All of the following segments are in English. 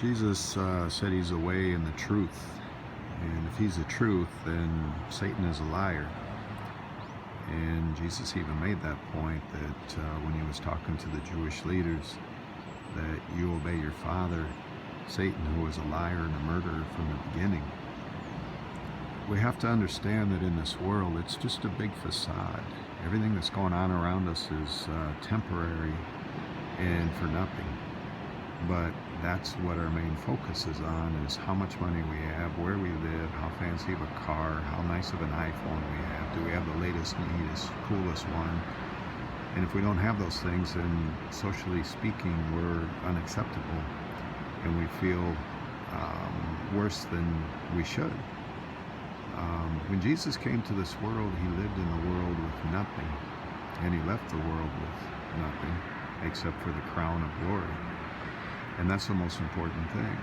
Jesus said he's the way and the truth. And if he's the truth, then Satan is a liar. And Jesus even made that point that when he was talking to the Jewish leaders, that you obey your father, Satan, who was a liar and a murderer from the beginning. We have to understand that in this world, it's just a big facade. Everything that's going on around us is temporary and for nothing. But that's what our main focus is on, is how much money we have, where we live, how fancy of a car, how nice of an iPhone we have, do we have the latest, neatest, coolest one. And if we don't have those things, then socially speaking, we're unacceptable and we feel worse than we should. When Jesus came to this world, he lived in the world with nothing, and he left the world with nothing except for the crown of glory. And that's the most important thing.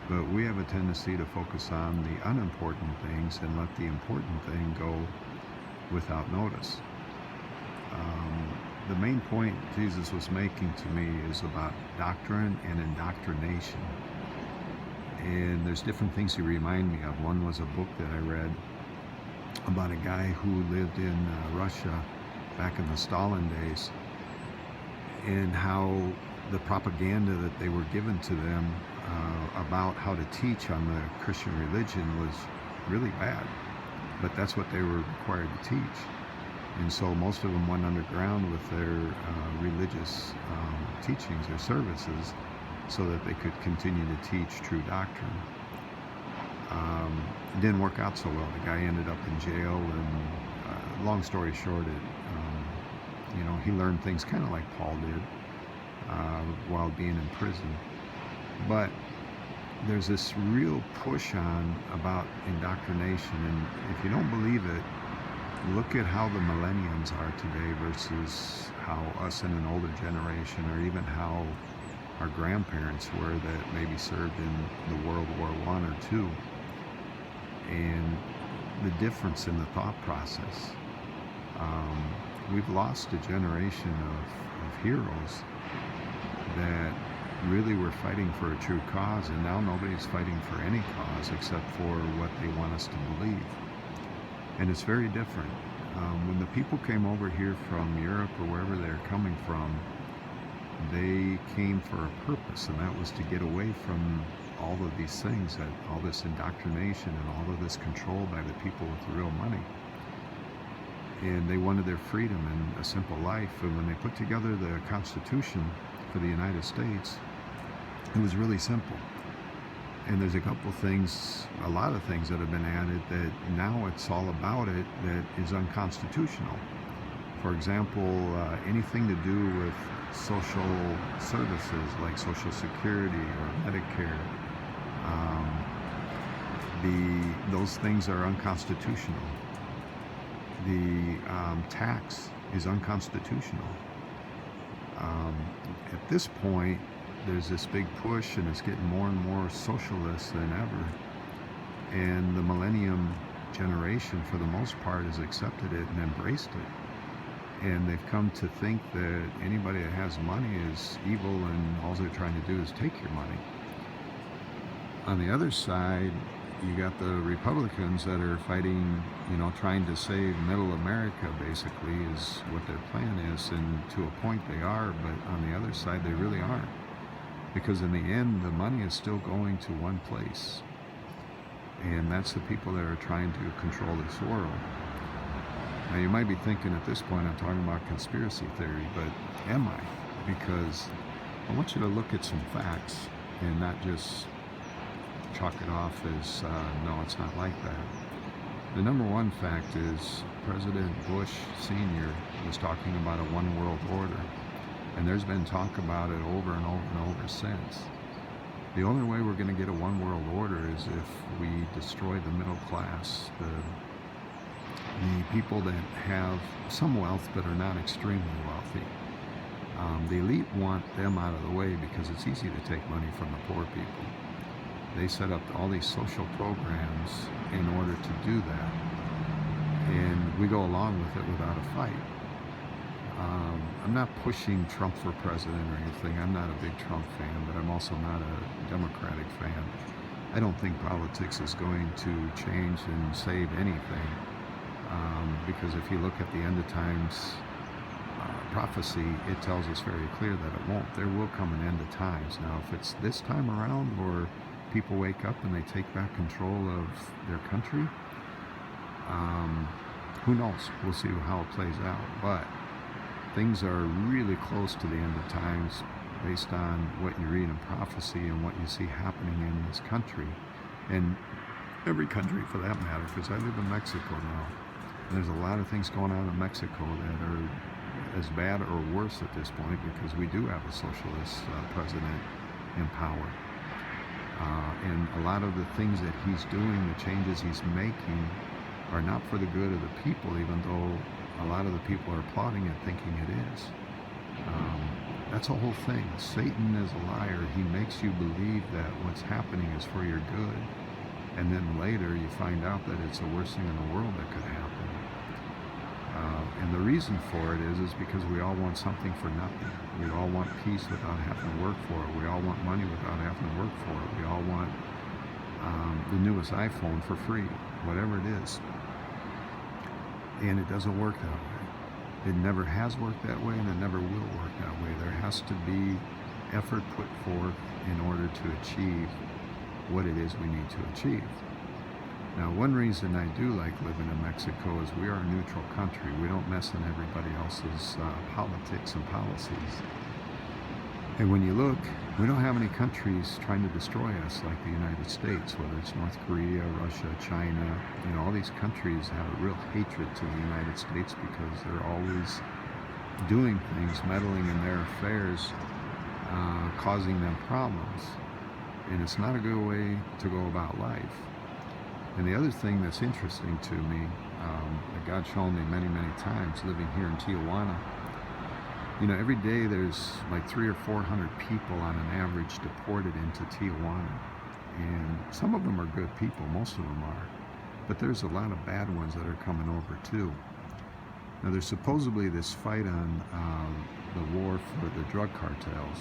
But we have a tendency to focus on the unimportant things and let the important thing go without notice. The main point Jesus was making to me is about doctrine and indoctrination. And there's different things he remind me of. One was a book that I read about a guy who lived in Russia back in the Stalin days, and how the propaganda that they were given to them about how to teach on the Christian religion was really bad. But that's what they were required to teach. And so most of them went underground with their religious teachings or services so that they could continue to teach true doctrine. It didn't work out so well. The guy ended up in jail, and long story short, he learned things kind of like Paul did while being in prison. But there's this real push on about indoctrination, and if you don't believe it, look at how the millenniums are today versus how us in an older generation, or even how our grandparents were that maybe served in the World War I or II, and the difference in the thought process. We've lost a generation of heroes that really were fighting for a true cause, and now nobody's fighting for any cause except for what they want us to believe. And it's very different. When the people came over here from Europe or wherever they're coming from, they came for a purpose, and that was to get away from all of these things, all this indoctrination and all of this control by the people with the real money. And they wanted their freedom and a simple life. And when they put together the Constitution for the United States, it was really simple. And there's a lot of things that have been added that now it's all about it that is unconstitutional. For example, anything to do with social services like Social Security or Medicare, those things are unconstitutional. The tax is unconstitutional. At this point, there's this big push, and it's getting more and more socialist than ever. And the millennium generation, for the most part, has accepted it and embraced it. And they've come to think that anybody that has money is evil, and all they're trying to do is take your money. On the other side, you got the Republicans that are fighting, trying to save middle America, basically, is what their plan is. And to a point they are, but on the other side, they really aren't. Because in the end, the money is still going to one place. And that's the people that are trying to control this world. Now, you might be thinking at this point I'm talking about conspiracy theory, but am I? Because I want you to look at some facts and not just chalk it off as, no, it's not like that. The number one fact is President Bush Sr. was talking about a one world order. And there's been talk about it over and over and over since. The only way we're going to get a one world order is if we destroy the middle class, the people that have some wealth but are not extremely wealthy. The elite want them out of the way because it's easy to take money from the poor people. They set up all these social programs in order to do that. And we go along with it without a fight. I'm not pushing Trump for president or anything. I'm not a big Trump fan, but I'm also not a Democratic fan. I don't think politics is going to change and save anything, because if you look at the end of times prophecy, it tells us very clear that it won't. There will come an end of times. Now, if it's this time around or people wake up and they take back control of their country, who knows? We'll see how it plays out. But things are really close to the end of times based on what you read in prophecy and what you see happening in this country. And every country for that matter, because I live in Mexico now. And there's a lot of things going on in Mexico that are as bad or worse at this point, because we do have a socialist president in power. And a lot of the things that he's doing, the changes he's making, are not for the good of the people, even though a lot of the people are applauding it, thinking it is. That's a whole thing. Satan is a liar. He makes you believe that what's happening is for your good. And then later you find out that it's the worst thing in the world that could happen. And the reason for it is because we all want something for nothing. We all want peace without having to work for it. We all want money without having to work for it. We all want the newest iPhone for free, whatever it is. And it doesn't work that way. It never has worked that way, and it never will work that way. There has to be effort put forth in order to achieve what it is we need to achieve. Now, one reason I do like living in Mexico is we are a neutral country. We don't mess in everybody else's politics and policies. And when you look, we don't have any countries trying to destroy us like the United States, whether it's North Korea, Russia, China. You know, all these countries have a real hatred to the United States because they're always doing things, meddling in their affairs, causing them problems. And it's not a good way to go about life. And the other thing that's interesting to me, that God's shown me many, many times living here in Tijuana, you know, every day there's like 300 or 400 people on an average deported into Tijuana. And some of them are good people, most of them are. But there's a lot of bad ones that are coming over too. Now there's supposedly this fight on the war for the drug cartels.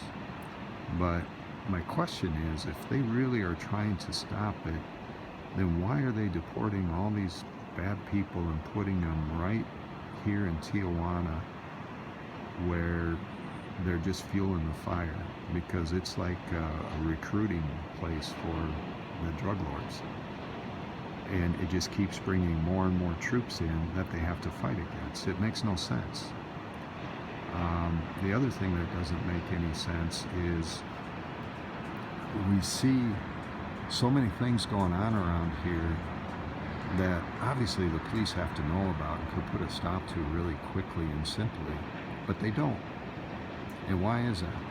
But my question is, if they really are trying to stop it, then why are they deporting all these bad people and putting them right here in Tijuana, where they're just fueling the fire? Because it's like a recruiting place for the drug lords. And it just keeps bringing more and more troops in that they have to fight against. It makes no sense. The other thing that doesn't make any sense is we see so many things going on around here that obviously the police have to know about and could put a stop to really quickly and simply, but they don't. And why is that?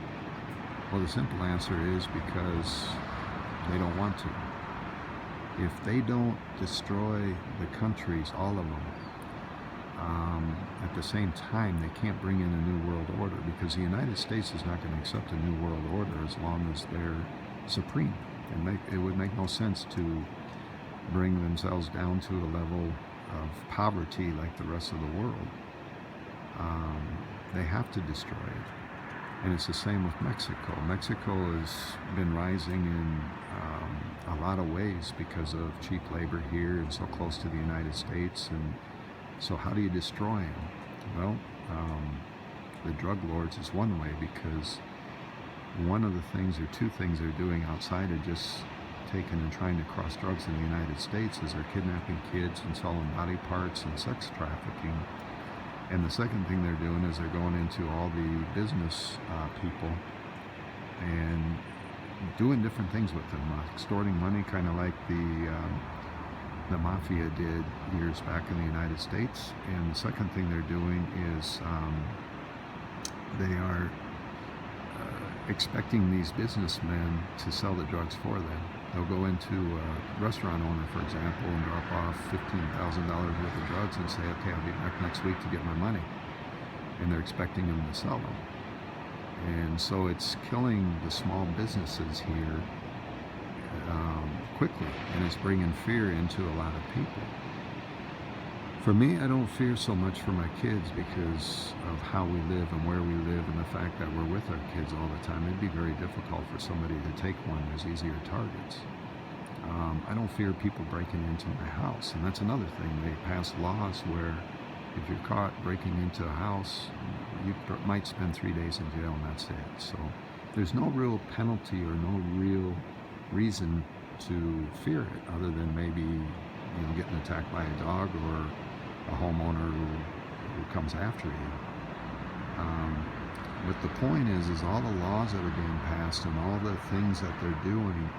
Well, the simple answer is because they don't want to. If they don't destroy the countries, all of them, at the same time, they can't bring in a new world order, because the United States is not going to accept a new world order as long as they're supreme. It would make no sense to bring themselves down to a level of poverty like the rest of the world. They have to destroy it. And it's the same with Mexico. Mexico has been rising in a lot of ways because of cheap labor here and so close to the United States. And so how do you destroy them? Well, the drug lords is one way, because one of the things, or two things they're doing outside of just taking and trying to cross drugs in the United States is they're kidnapping kids and selling body parts and sex trafficking. And the second thing they're doing is they're going into all the business people and doing different things with them, extorting money, kind of like the mafia did years back in the United States. And the second thing they're doing is they are expecting these businessmen to sell the drugs for them. They'll go into a restaurant owner, for example, and drop off $15,000 worth of drugs and say, okay, I'll be back next week to get my money. And they're expecting them to sell them. And so it's killing the small businesses here quickly, and it's bringing fear into a lot of people. For me, I don't fear so much for my kids because of how we live and where we live and the fact that we're with our kids all the time. It'd be very difficult for somebody to take one. There's easier targets. I don't fear people breaking into my house, and that's another thing. They pass laws where if you're caught breaking into a house, you might spend 3 days in jail, and that's it. So there's no real penalty or no real reason to fear it, other than maybe getting attacked by a dog or a homeowner who comes after you. But the point is all the laws that are being passed and all the things that they're doing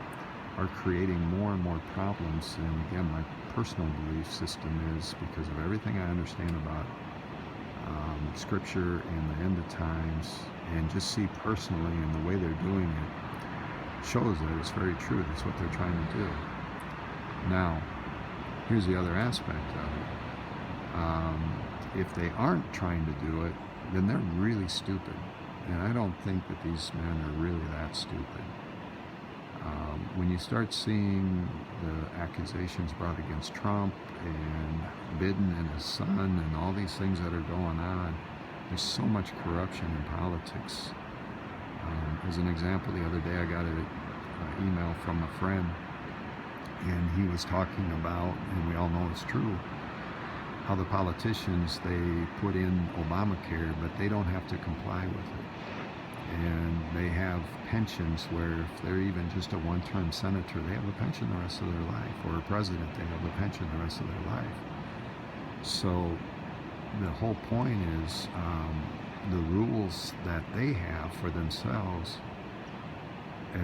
are creating more and more problems. And again, my personal belief system is, because of everything I understand about Scripture and the end of times, and just see personally and the way they're doing it, shows that it's very true. That's what they're trying to do. Now, here's the other aspect of it. If they aren't trying to do it, then they're really stupid. And I don't think that these men are really that stupid. When you start seeing the accusations brought against Trump and Biden and his son and all these things that are going on, there's so much corruption in politics. As an example, the other day I got an email from a friend, and he was talking about, and we all know it's true, how the politicians, they put in Obamacare, but they don't have to comply with it. And they have pensions where if they're even just a one-term senator, they have a pension the rest of their life, or a president, they have a pension the rest of their life. So the whole point is the rules that they have for themselves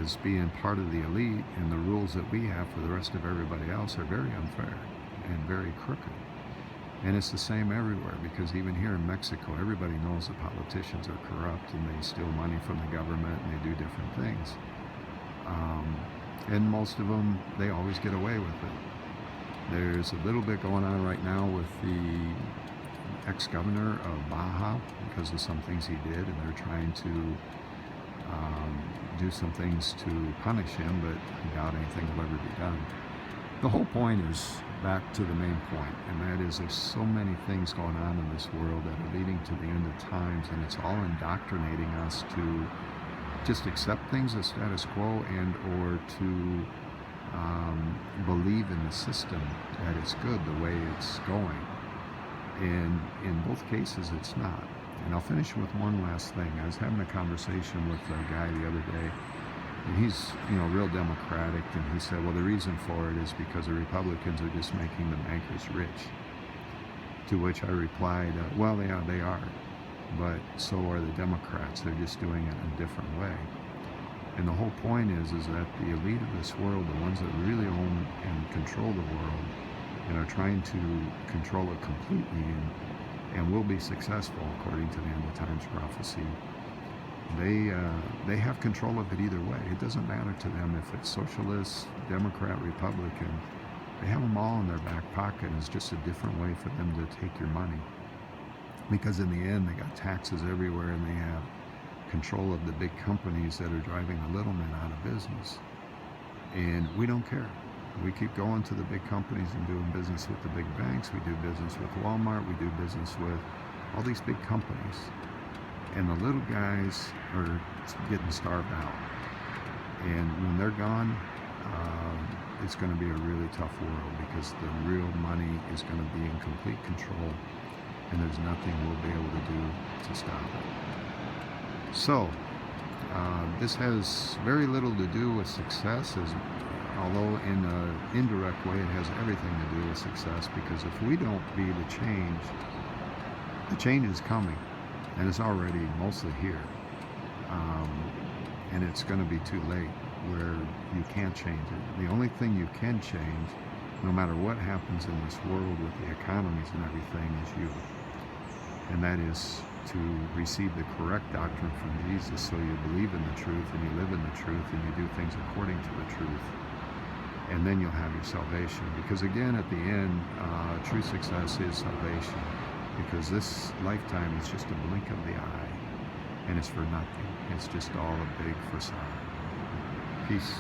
as being part of the elite, and the rules that we have for the rest of everybody else, are very unfair and very crooked. And it's the same everywhere, because even here in Mexico, everybody knows the politicians are corrupt and they steal money from the government and they do different things. And most of them, they always get away with it. There's a little bit going on right now with the ex-governor of Baja because of some things he did, and they're trying to do some things to punish him, but I doubt anything will ever be done. The whole point is back to the main point, and that is there's so many things going on in this world that are leading to the end of times, and it's all indoctrinating us to just accept things as status quo, and or to believe in the system that it's good the way it's going. And in both cases, it's not. And I'll finish with one last thing. I was having a conversation with a guy the other day, and he's, real democratic, and he said, well, the reason for it is because the Republicans are just making the bankers rich. To which I replied, well, they are, but so are the Democrats. They're just doing it in a different way. And the whole point is that the elite of this world, the ones that really own and control the world, and are trying to control it completely, and will be successful according to the end of times prophecy, they have control of it either way. It doesn't matter to them if it's socialist, Democrat, Republican. They have them all in their back pocket, and it's just a different way for them to take your money. Because in the end, they got taxes everywhere, and they have control of the big companies that are driving the little men out of business. And we don't care. We keep going to the big companies and doing business with the big banks. We do business with Walmart. We do business with all these big companies. And the little guys are getting starved out. And when they're gone, it's going to be a really tough world, because the real money is going to be in complete control, and there's nothing we'll be able to do to stop it. So, this has very little to do with success, although in an indirect way it has everything to do with success, because if we don't be the change is coming. And it's already mostly here. And it's going to be too late, where you can't change it. The only thing you can change, no matter what happens in this world with the economies and everything, is you. And that is to receive the correct doctrine from Jesus, so you believe in the truth and you live in the truth and you do things according to the truth. And then you'll have your salvation. Because again, at the end, true success is salvation. Because this lifetime is just a blink of the eye, and it's for nothing. It's just all a big facade. Peace.